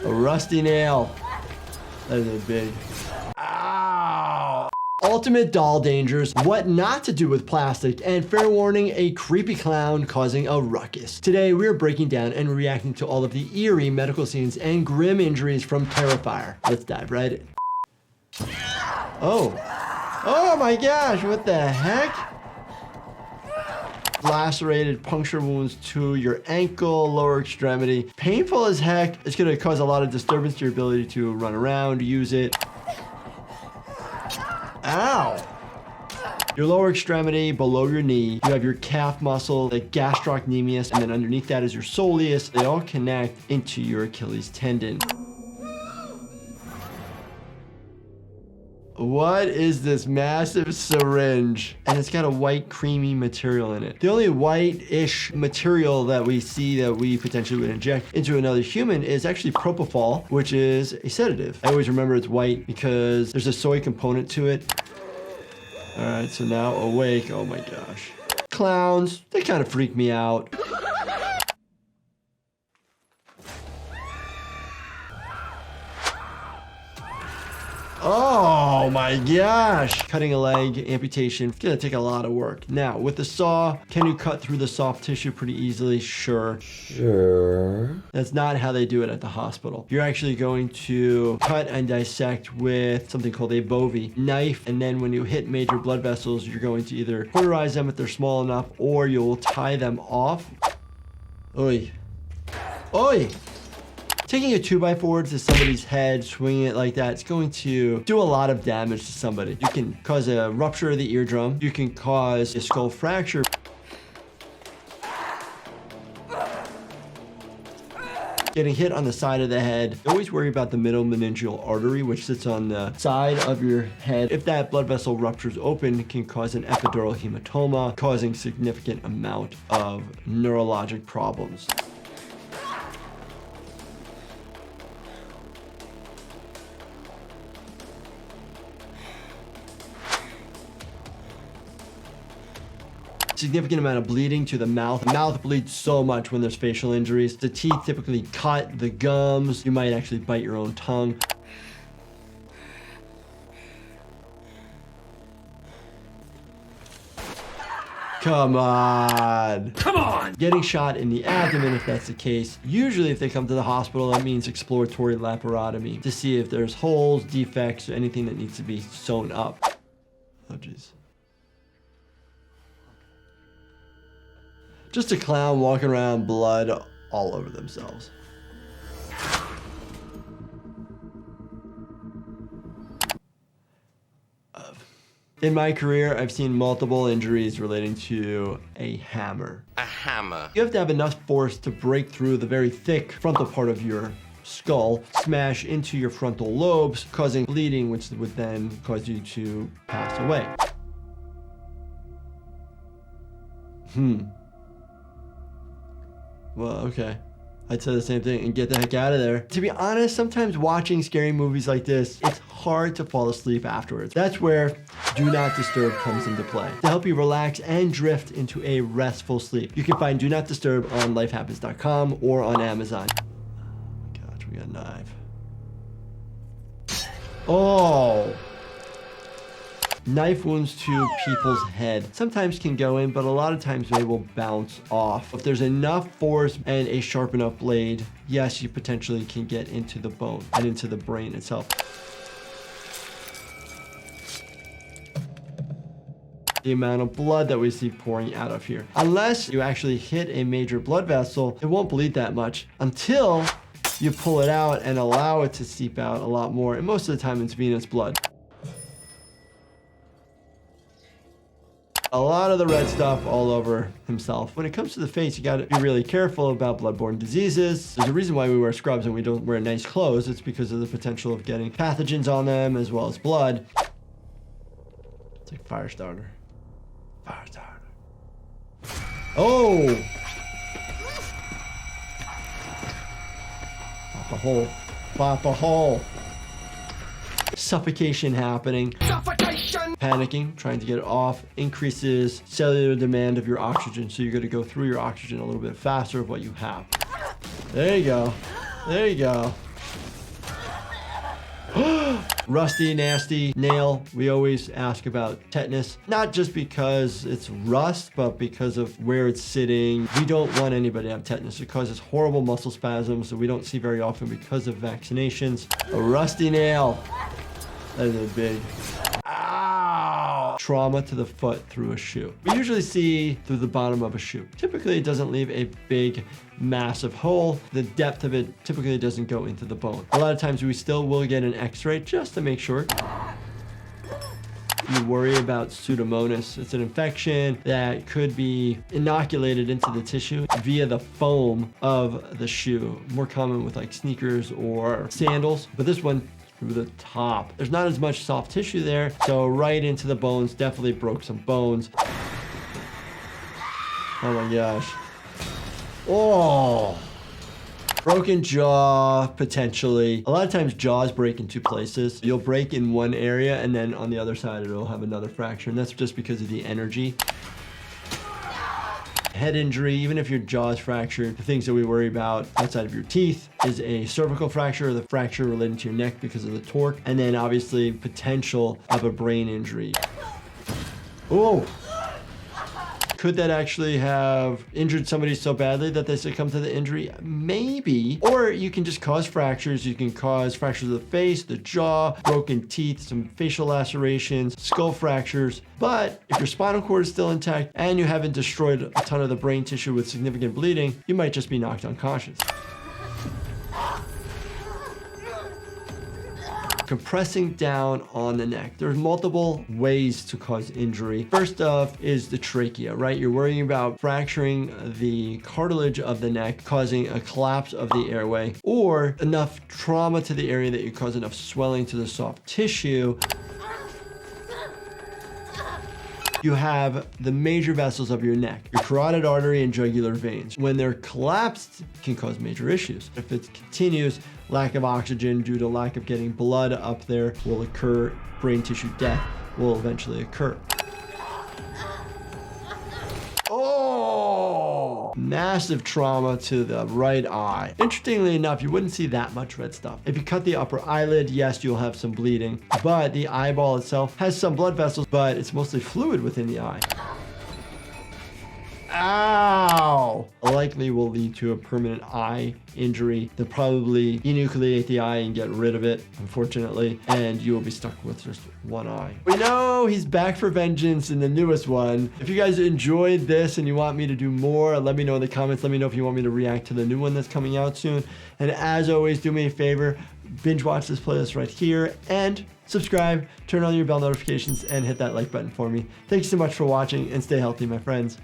A rusty nail. That is a big. Ow. Ultimate doll dangers, what not to do with plastic, and fair warning, a creepy clown causing a ruckus. Today, we're breaking down and reacting to all of the eerie medical scenes and grim injuries from Terrifier. Let's dive right in. Oh. Oh my gosh, what the heck? Lacerated puncture wounds to your ankle, lower extremity. Painful as heck. It's gonna cause a lot of disturbance to your ability to run around, use it. Ow! Your lower extremity, below your knee, you have your calf muscle, the gastrocnemius, and then underneath that is your soleus. They all connect into your Achilles tendon. What is this massive syringe? And it's got a white, creamy material in it. The only white-ish material that we see that we potentially would inject into another human is actually propofol, which is a sedative. I always remember it's white because there's a soy component to it. All right, so now awake. Oh my gosh. Clowns, they kind of freak me out. Oh my gosh. Cutting a leg, amputation, it's gonna take a lot of work. Now, with the saw, can you cut through the soft tissue pretty easily? Sure. That's not how they do it at the hospital. You're actually going to cut and dissect with something called a bovie knife, and then when you hit major blood vessels, you're going to either cauterize them if they're small enough, or you'll tie them off. Oi. Oi! Taking a 2x4 to somebody's head, swinging it like that, it's going to do a lot of damage to somebody. You can cause a rupture of the eardrum. You can cause a skull fracture. Getting hit on the side of the head. Always worry about the middle meningeal artery, which sits on the side of your head. If that blood vessel ruptures open, it can cause an epidural hematoma, causing significant amount of neurologic problems. Significant amount of bleeding to the mouth. The mouth bleeds so much when there's facial injuries. The teeth typically cut, the gums. You might actually bite your own tongue. Come on. Come on! Getting shot in the abdomen if that's the case. Usually if they come to the hospital, that means exploratory laparotomy to see if there's holes, defects, or anything that needs to be sewn up. Oh, jeez. Just a clown walking around, blood all over themselves. In my career, I've seen multiple injuries relating to a hammer. A hammer. You have to have enough force to break through the very thick frontal part of your skull, smash into your frontal lobes, causing bleeding, which would then cause you to pass away. Well, okay. I'd say the same thing and get the heck out of there. To be honest, sometimes watching scary movies like this, it's hard to fall asleep afterwards. That's where Do Not Disturb comes into play, to help you relax and drift into a restful sleep. You can find Do Not Disturb on lifehappens.com or on Amazon. Oh my gosh, we got a knife. Oh! Knife wounds to people's head sometimes can go in, but a lot of times they will bounce off. If there's enough force and a sharp enough blade, yes, you potentially can get into the bone and into the brain itself. The amount of blood that we see pouring out of here. Unless you actually hit a major blood vessel, it won't bleed that much until you pull it out and allow it to seep out a lot more. And most of the time it's venous blood. A lot of the red stuff all over himself. When it comes to the face, you gotta be really careful about bloodborne diseases. There's a reason why we wear scrubs and we don't wear nice clothes. It's because of the potential of getting pathogens on them as well as blood. It's like fire starter. Fire starter. Oh! Pop a hole. Pop a hole. Suffocation happening. Suffocation! Panicking, trying to get it off, increases cellular demand of your oxygen. So you're gonna go through your oxygen a little bit faster of what you have. There you go. There you go. Rusty, nasty nail. We always ask about tetanus, not just because it's rust, but because of where it's sitting. We don't want anybody to have tetanus. It causes horrible muscle spasms that we don't see very often because of vaccinations. A rusty nail. That is a big trauma to the foot through a shoe. We usually see through the bottom of a shoe. Typically, it doesn't leave a big, massive hole. The depth of it typically doesn't go into the bone. A lot of times we still will get an x-ray just to make sure. You worry about Pseudomonas. It's an infection that could be inoculated into the tissue via the foam of the shoe. More common with like sneakers or sandals, but this one through the top. There's not as much soft tissue there, so right into the bones. Definitely broke some bones. Oh my gosh. Oh. Broken jaw, potentially. A lot of times jaws break in two places. You'll break in one area and then on the other side it'll have another fracture, and that's just because of the energy. Head injury, even if your jaw is fractured, the things that we worry about outside of your teeth is a cervical fracture or the fracture related to your neck because of the torque, and then obviously potential of a brain injury. Oh! Could that actually have injured somebody so badly that they succumb to the injury? Maybe. Or you can just cause fractures. You can cause fractures of the face, the jaw, broken teeth, some facial lacerations, skull fractures. But if your spinal cord is still intact and you haven't destroyed a ton of the brain tissue with significant bleeding, you might just be knocked unconscious. Compressing down on the neck. There's multiple ways to cause injury. First off is the trachea, right? You're worrying about fracturing the cartilage of the neck, causing a collapse of the airway, or enough trauma to the area that you cause enough swelling to the soft tissue. You have the major vessels of your neck, your carotid artery and jugular veins. When they're collapsed, it can cause major issues. If it continues, lack of oxygen due to lack of getting blood up there will occur. Brain tissue death will eventually occur. Oh! Massive trauma to the right eye. Interestingly enough, you wouldn't see that much red stuff. If you cut the upper eyelid, yes, you'll have some bleeding, but the eyeball itself has some blood vessels, but it's mostly fluid within the eye. Ow! Likely will lead to a permanent eye injury. They'll probably enucleate the eye and get rid of it, unfortunately, and you will be stuck with just one eye. We know he's back for vengeance in the newest one. If you guys enjoyed this and you want me to do more, let me know in the comments. Let me know if you want me to react to the new one that's coming out soon. And as always, do me a favor, binge watch this playlist right here and subscribe, turn on your bell notifications, and hit that like button for me. Thanks so much for watching and stay healthy, my friends.